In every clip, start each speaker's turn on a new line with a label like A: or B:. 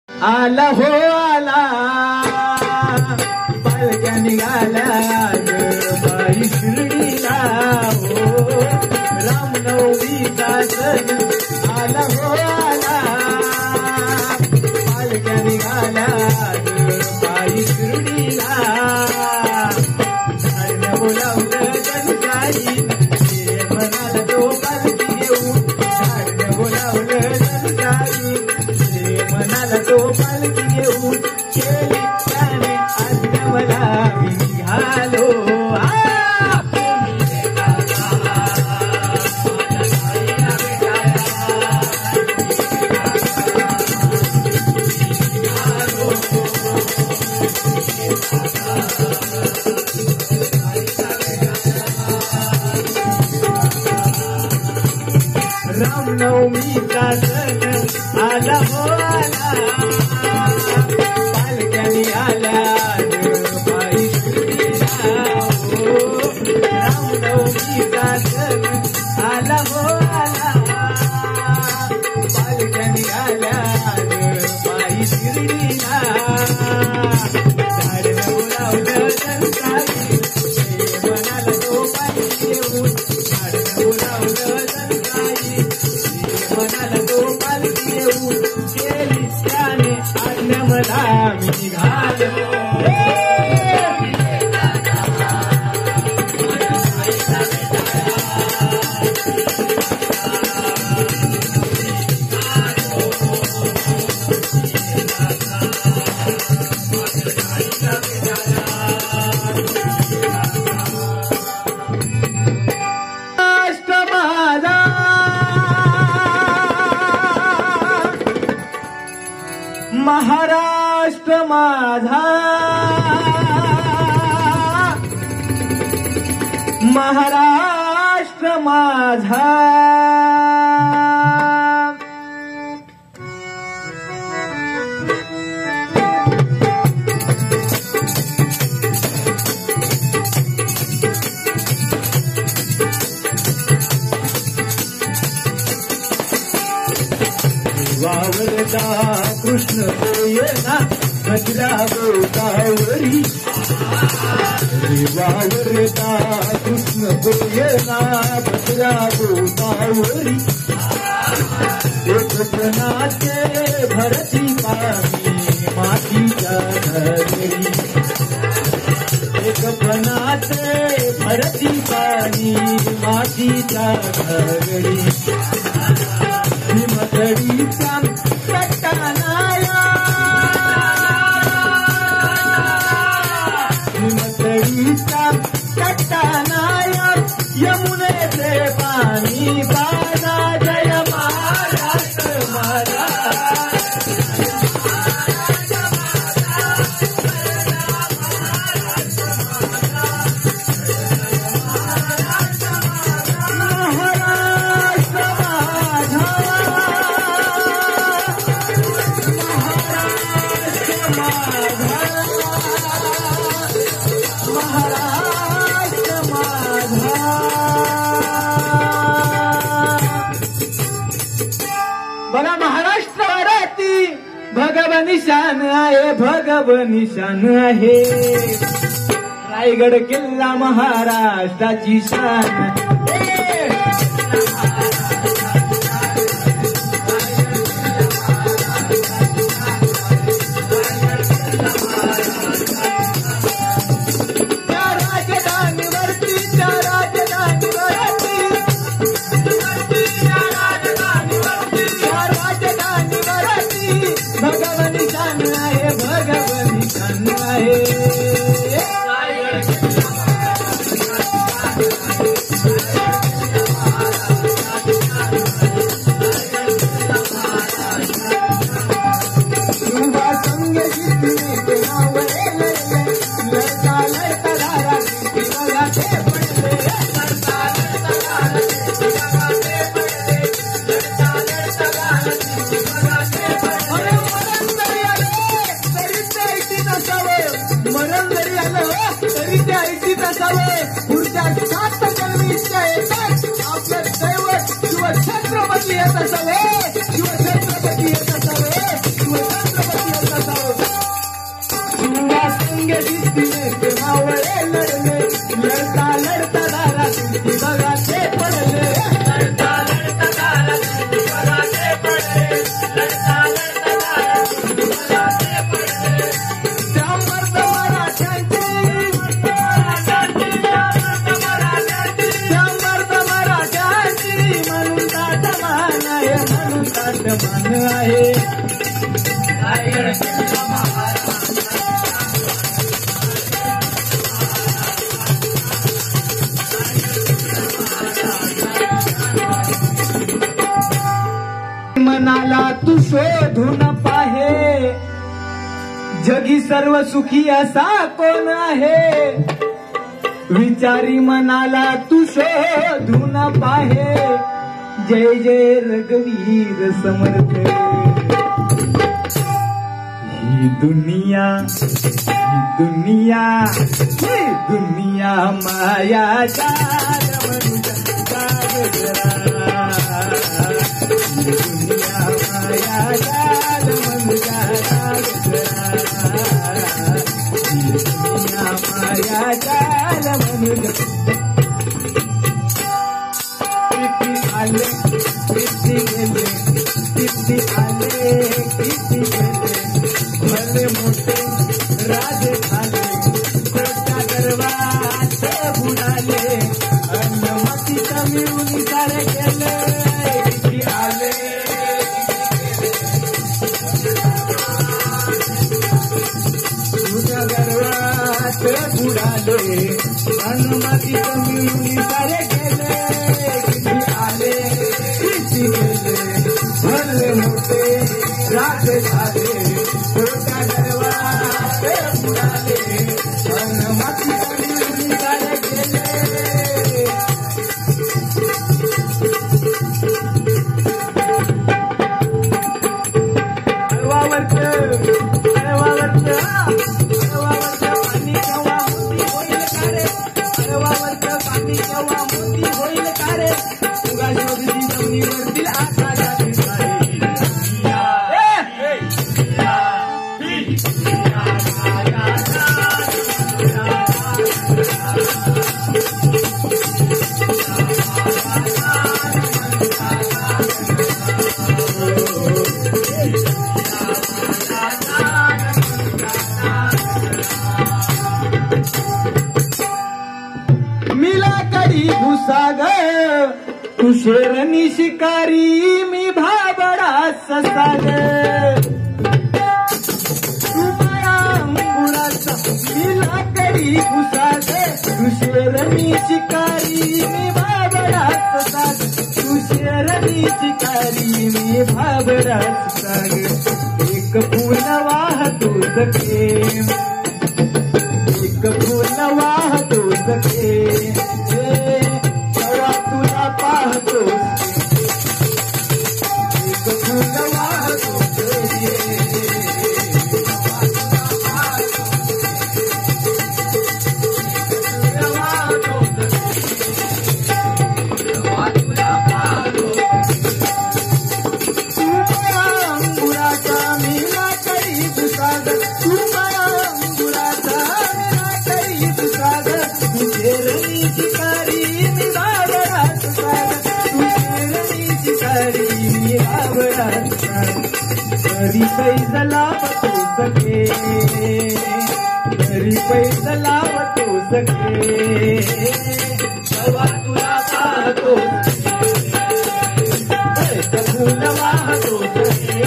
A: आला हो आला पालक्या निघाल्या बाई शिर्डीला हो रामनवमीचा सण आला हो आला पालक्या निघाल्या बाई शिर्डीला झाडनं बोलावलं जनसाई म्हणाला तो पालखी घेऊन झाडनं बोलावलं जनसाई म्हणाला तो पालखी घेऊन केली त्याने आज मला मी निघालो रामनवमीचा सण आला हो आला पालक्यानी आल्या बाई शिर्डीला हो रामनवमीचा सण आला हो आला पालक्यानी आल्या बाई शिर्डीला झाडनं बोलावलं जनसाई म्हणाला तो पालखी घेऊन झाडनं बोलावलं जनसाई म्हणाला तो पालखी घेऊन केली त्याने आज्ञा मला मी निघालो महाराष्ट्र माझा महाराष्ट्र माझा वावरता कृष्ण बोयना भद्रा गोदावरी वावरता कृष्ण बोयना भद्रा गोदावरी एक नाचे भरती पाणी मातीच्या घरी एक नाचे भरती पाणी मातीच्या घरी भीमथडीच्या कट्टानाया भीमथडीच्या कट्टानाया यमुनेचे पाणी बाजा जय महाराष्ट्र माझा बघा महाराष्ट्रावरती भगवानी शान आहे भगवानी शान आहे रायगड किल्ला महाराष्ट्राची शान भगवानी शान आहे भगवानी शान आहे मरण मनाला तू शोधून पाहे, जगी सर्व सुखी असा कोण आहे? विचारी मनाला तू शोधून पाहे, जय जय रघुवीर समर्थ. ही दुनिया माया जाल मनुष्य सागरा. दुनिया माया जाल मनुष्य सागरा. दुनिया माया जाल मनुष्य. किती आले किती गेले, किती आले किती गेले, भले मोठे राजे झाले, कोट्या गर्वात बुडाले, अन्नमतीत मिळून सारे गेले. किती आले कोट्या गर्वात बुडाले, अन्नमतीत मिळून सारे गेले. किती आले किती गेले, भले मोठे राजे झाले, कोट्या गर्वात बुडाले, अन्नमतीत मिळून सारे गेले. तू शेरनी शिकारी, मी भाबडा ससाग. तू माया अंगुराचा मी लाकडी घुसाग. तू शेरनी शिकारी, मी भाबडा ससाग. तू शेरनी शिकारी, मी भाबडा ससाग. एक फूल वाहतो सखे, एक फूल वाहतो सखे, तुला पाहतो एक फूल वाहतो. अंगुराचा मी लाकडी घुसाग. तू माया अंगुराचा मी लाकडी घुसाग. तू शेरनी शिकारी, मी भाबडा ससाग. तू शेरनी शिकारी, मी भाबडा ससाग. तरी पैज लावतो सखे, तरी पैज लावतो सखे, तेव्हा तुला पाहतो फूल वाहतो सखे,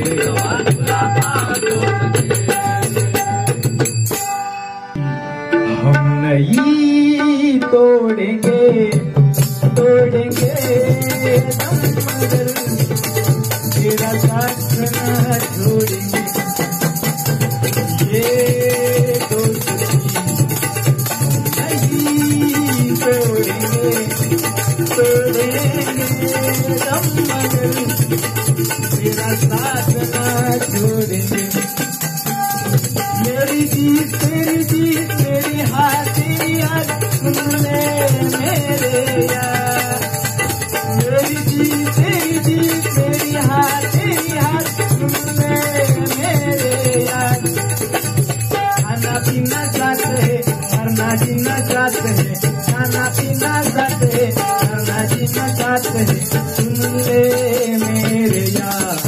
A: तेव्हा तुला पाहतो हम नहीं तोड़ेंगे तोड़ेंगे दम मगर तेरा साथ न छोड़ेंगे. ये दोस्ती नहीं तोड़ेंगे तोड़ेंगे दम मगर तेरा साथ न छोड़ेंगे. मेरी जीत तेरी जीत, मेरी हार तेरी हार, सुन ले मेरे यार. मेरी जीत तेरी जीत, मेरी हार तेरी हार, सुन ले मेरे यार. खाना पीना साथ है, मरना जीना साथ है. खाना पीना साथ है, मरना जीना साथ है, सुन ले मेरे यार.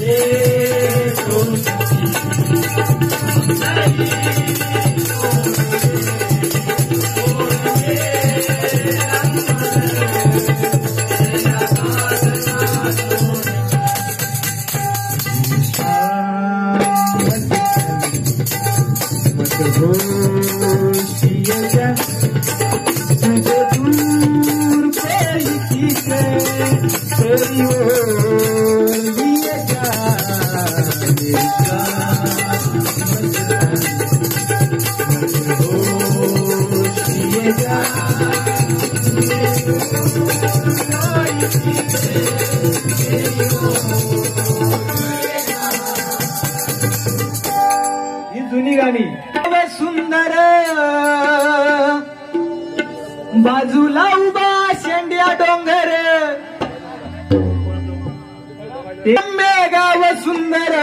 A: ये दोस्ती नहीं मेरी ओर लिए जा मेरी लिए जा ही जुनी गाणी. सुंदर बाजूला उभा शेंड्या डोंगर गाव सुंदर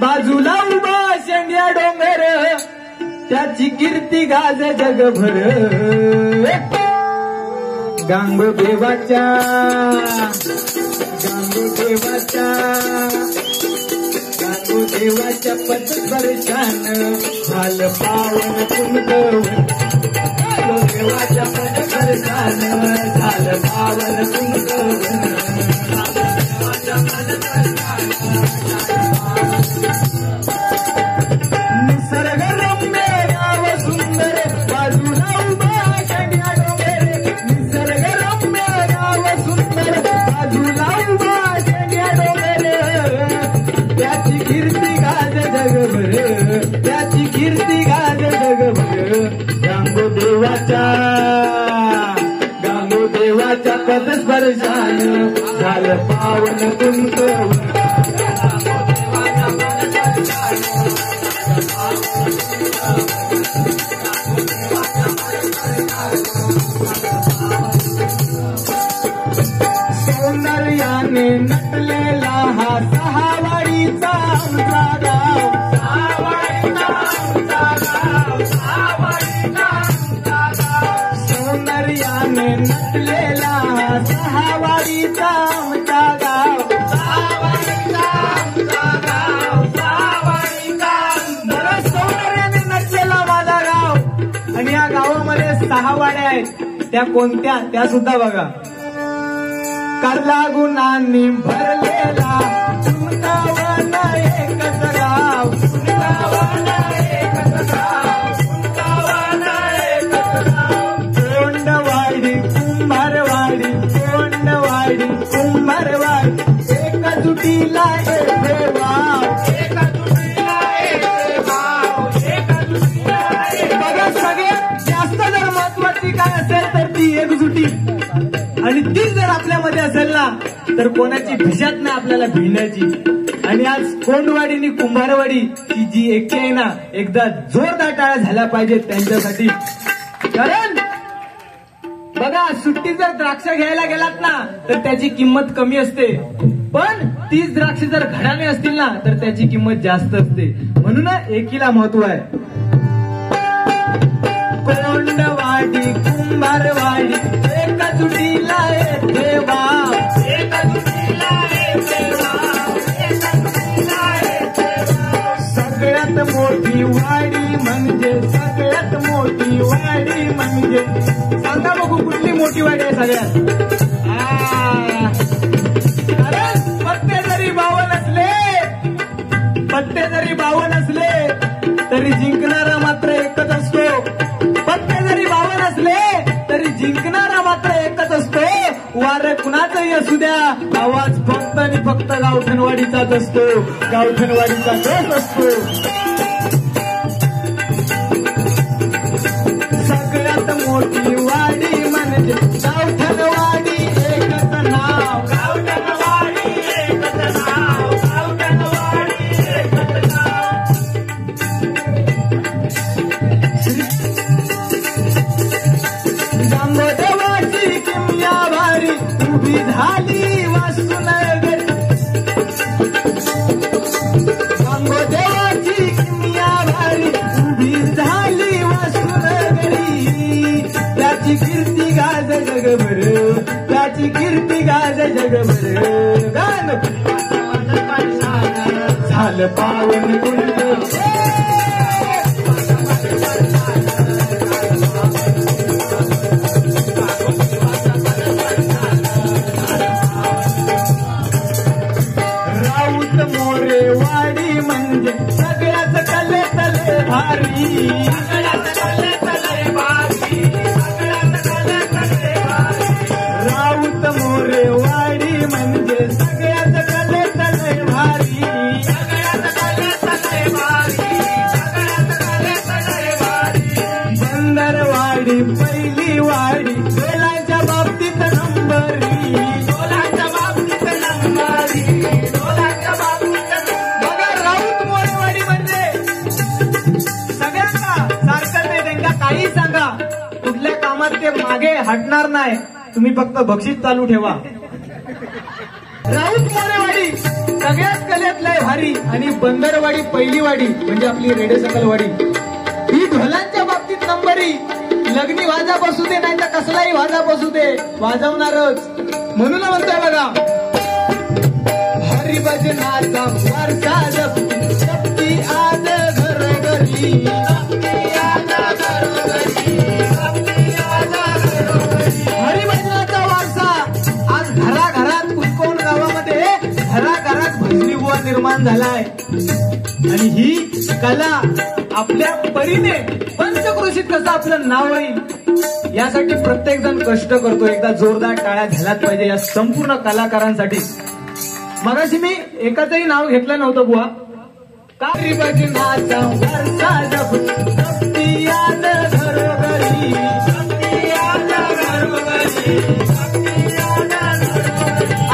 A: बाजूला उभा शेंड्या डोंगर त्याची कीर्ती गाज जगभर. गांगोदेवाच्या गांगोदेवाच्या पदस्पर्शान झालं पावन कुंकवन. देवाच्या पदस्पर्शान झालं पावन कुंकवन. निसर्गरम्य गाव सुंदर बाजूला उभा शेंड्या डोंगर. निसर्गरम्य गाव सुंदर बाजूला उभा शेंड्या डोंगर त्याची कीर्ती गाज जगभर. त्याची कीर्ती गाज जगभर. गांगोदेवाच्या पदस्पर्शान झालं पावन कुंकवन. सौंदर्याने नटलेला हा सहावाडीचा आमचा गाव. सौंदर्याने नटलेला हा सहावाडीचा आमचा गाव. बरं सौंदर्याने नटलेला माझा गाव. आणि या गावामध्ये 6 वाड्या आहेत. त्या कोणत्या त्या सुद्धा बघा. कर्ला गुणांनी भरलेला वृंदावन एकच गाव. कोंडवाडी कुंभारवाडी कोंडवाडी कुंभारवाडी एकजुटीला एक वाव. बघा सगळ्यात जास्त जर महत्वाची काय असेल तर ती एकजुटी. आणि ती जर आपल्यामध्ये असेल ना तर कोणाची भिशात नाही आपल्याला भिण्याची. आणि आज कोंडवाडी आणि कुंभारवाडी ती जी एकटी आहे ना एकदा जोरदार टाळ्या झाल्या पाहिजेत त्यांच्यासाठी. कारण बघा सुट्टी जर द्राक्ष घ्यायला गेलात ना तर त्याची किंमत कमी असते. पण तीच द्राक्ष जर घडाने असतील ना तर त्याची किंमत जास्त असते. म्हणून एकीला महत्व आहे. कोंडवाडी कुंभारवाडी एकजुटीला येथे वाव. सगळ्यात मोठी वाडी म्हणजे सगळ्यात मोठी वाडी म्हणजे सांगा बघू कुठली मोठी वाडी आहे सगळ्यात. कारण पत्ते जरी 52 असले तरी जिंकणारा मात्र एकच असतो. पत्ते जरी 52 असले तरी जिंकणारा मात्र एकच असतो. वार कुणाचंही असू द्या आवाज फक्त आणि फक्त गावठणवाडीचाच असतो. गावठणवाडीचा तोच असतो. सगळ्यात मोठी वाडी म्हणजे गावठणवाडी एकच नाव. गावठणवाडी एकच नाव. गावठणवाडी एकच नाव. गांगोदेवाची किमया भारी उभी झाली वासुनगरी. गांगोदेवाची किमया भारी उभी झाली वासुनगरी. त्याची कीर्ती गाज जगभर. त्याची कीर्ती गाज जगभर. गान झालं पावन कुंड. राऊत मोरे वाडी म्हणजे सगळ्यात कलेतले भारी. राऊत मोरे वाडी म्हणजे पहिली वाडी, ढोलांच्या बाबतीत नंबरी, ढोलांच्या बाबतीत नंबरी, ढोलांच्या बाबतीत. बघा राऊत मोरेवाडी म्हणजे सगळ्यांना सारखं नाही, त्यांना काही सांगा कुठल्या कामात ते मागे हटणार नाही, तुम्ही फक्त बक्षीस चालू ठेवा. राऊत मोरेवाडी सगळ्यात कलेतलंय भारी आणि बंदरवाडी पहिली वाडी म्हणजे आपली रेडेसकलवाडी ही ढोलांच्या बाबतीत नंबरी. लग्नी वाजा बसू दे नाही तर कसलाही वाजा बसू दे वाजवणारच. म्हणून म्हणतोय बघा हरिभजनाचा वारसा जपती आज घरोघरी, हरिभजनाचा वारसा आज घराघरात कुंकोण गावामध्ये घराघरात भजनी बुवा निर्माण झालाय. आणि ही कला आपल्या परीने पंचक्रोशीत कसं आपलं नाव होईल यासाठी प्रत्येक जण कष्ट करतो. एकदा जोरदार टाळ्या झाल्याच पाहिजे या संपूर्ण कलाकारांसाठी. मगाशी मी एकाचंही नाव घेतलं नव्हतं बुवा. हरिभजनाचा वारसा जपती आज घरोघरी,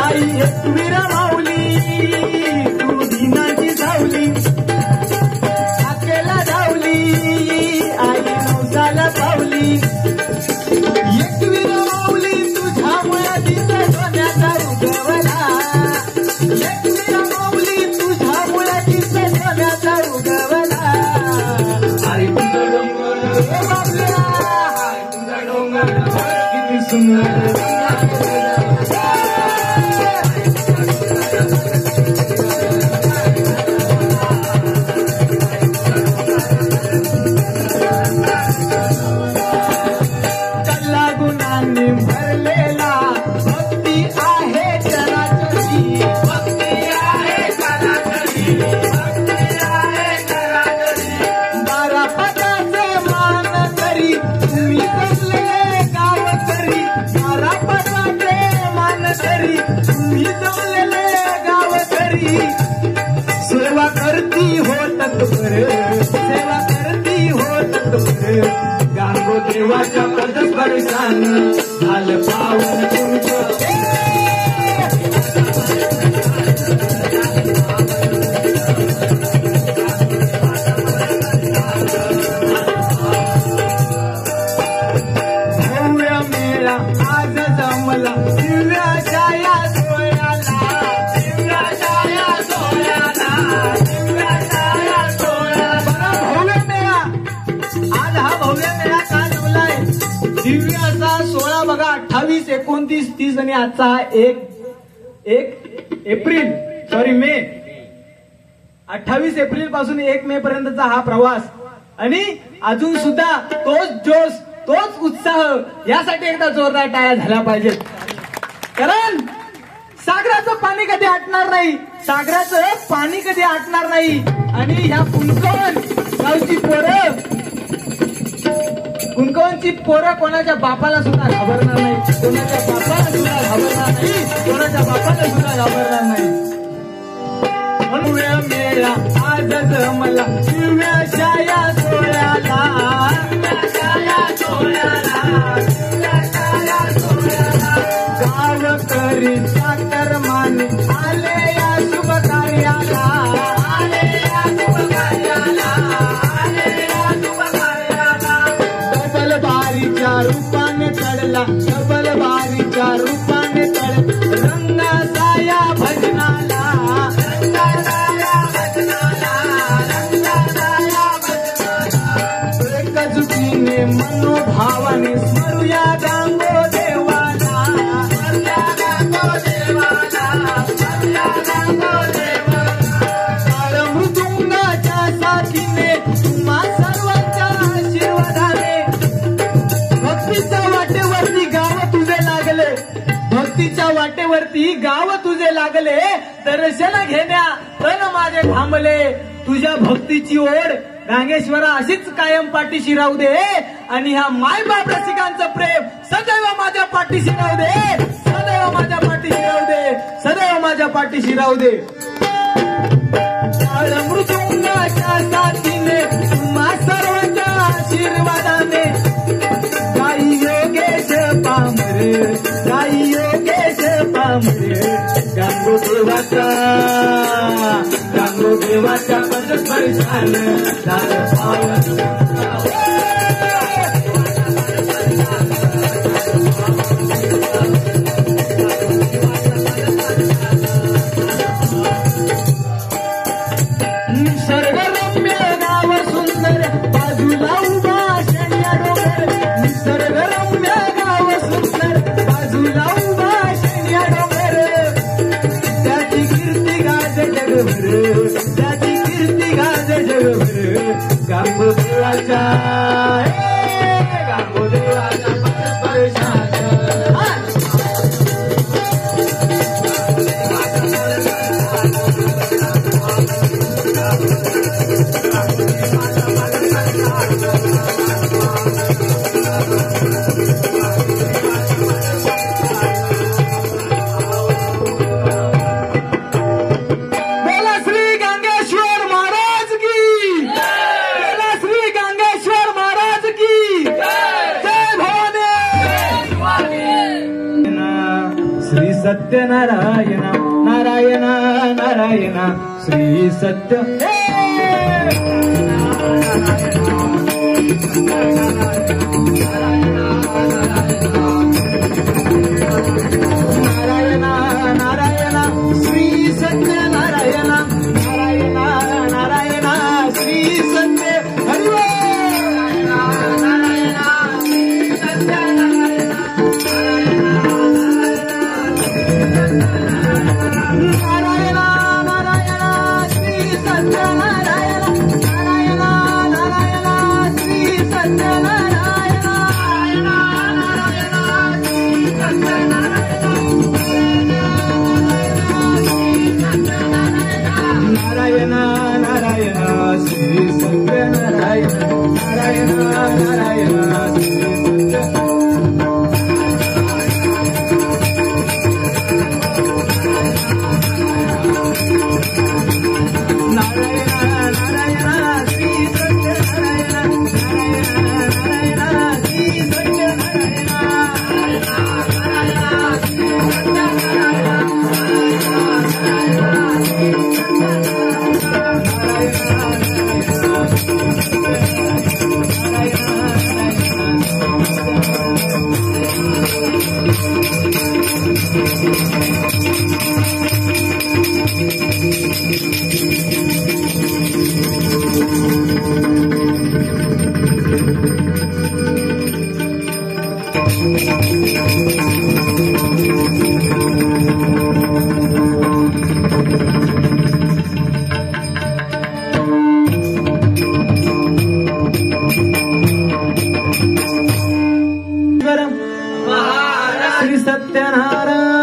A: आई एकवीर माऊली तू दिनाची सावली, आकेला धावली आई नवसाला पावली. एकवीर माऊली तुझ्या मुळातीचा सोन्याचा उगवला, एकवीर माऊली तुझ्या मुळातीचा सोन्याचा उगवला. आई तुझा डोंगर बाबला, आई तुझा डोंगर किती सुंदर. भरलेला भक्ती आहे चराचरी, भक्ती आहे चराचरी, भक्ती आहे चराचरी. बारा पदाचे मान करी तुम्ही जमलेले गावकरी, बारा पदाचे मान करी तुम्ही जमलेले गावकरी. सेवा करती हो तत्पर, सेवा करती हो तत्पर. गांगो देवाच्या पदस्पर्शान झालं पावन तुमचं. भव्य मेळा आज जमला दिव्याच्या या सोहळ्याला, दिव्याच्या या सोहळ्याला, दिव्याच्या या सोहळ्याला. भव्य मेळा आज हा भव्य मेळा का जमलाय? दिव्य असा सोहळा बघा. 28, 29, 30 आणि आजचा हा 1 एप्रिल सॉरी मे, 28 एप्रिल पासून 1 मे पर्यंतचा हा प्रवास. आणि अजून सुद्धा तोच जोश तोच उत्साह यासाठी एकदा जोरदार टाळ्या झाल्या पाहिजेत. कारण सागराचं पाणी कधी आटणार नाही, सागराचं पाणी कधी आटणार नाही. आणि ह्या कुंकवण गावची पोरं, कुंकवणची पोरं कोणाच्या बापाला सुद्धा घाबरणार नाही, कोणाच्या बापाला सुद्धा घाबरणार नाही, कोणाच्या बापाला सुद्धा घाबरणार नाही. म्हणून मेळा आज जमला दिव्याच्या या सोहळ्याला, दिव्याच्या या सोहळ्याला, दिव्याच्या या सोहळ्याला. गावकरी साखर माने आले या शुभ कार्याला, आले या शुभ कार्याला, आले या शुभ कार्याला. डबल बारीच्या रूपाने चढला, डबल बारीच्या रूपाने चढ रंगाचा या भजनाला, रंगाचा या भजनाला, रंगाचा या भजनाला. एकजुटीने मनोभावाने स्मरूया गांगो देवाला, स्मरूया गांगो देवाला, स्मरूया गांगो देवाला. काळ मृदुंगाच्या साथीने तुम्हा सर्वांच्या आशीर्वादाने भक्तीच्या वाटेवरती गाव तुझे लागले, भक्तीच्या वाटेवरती गाव तुझे लागले. दर्शन घेण्या तन माझे थांबले. तुझ्या भक्तीची ओढ गांगेश्वरा अशीच कायम पाठीशी राहू दे. आणि ह्या मायबाप रसिकांचं प्रेम सदैव माझ्या पाठीशी राहू दे, सदैव माझ्या पाठीशी राहू दे, सदैव माझ्या पाठीशी राहू दे. काळ मृदुंगाच्या साथीने तुम्हा सर्वांच्या आशीर्वादाने गाई देवाचा देवाच्या परस्परिशान निसर्गरम्य गाव सुंदर बाजूला उभा शनिया डोंगर निसर्गरम्य गाव सुंदर बाजूला उभा शनिया डोंगर त्याची कीर्ती गाज जगभर त्याची कीर्ती गाज जगभर गांबोदेवाच्या गांबोदेवाच्या परस्परिशान श्री सत्यनारायण नारायण नारायण श्री सत्य नारायण नारायण श्री सत्यनारायण नारायण नारायण श्री सत्य हरि नारायण सत्यनारायण नारायण नारायण श्री सत्यनारायण नारायण नारायण श्री सत्यनारायण नारायण श्री सत्यनारायण नारायण नारायण श्री सत्यनारायण नारायण नारायण श्री श्री सत्यनारायण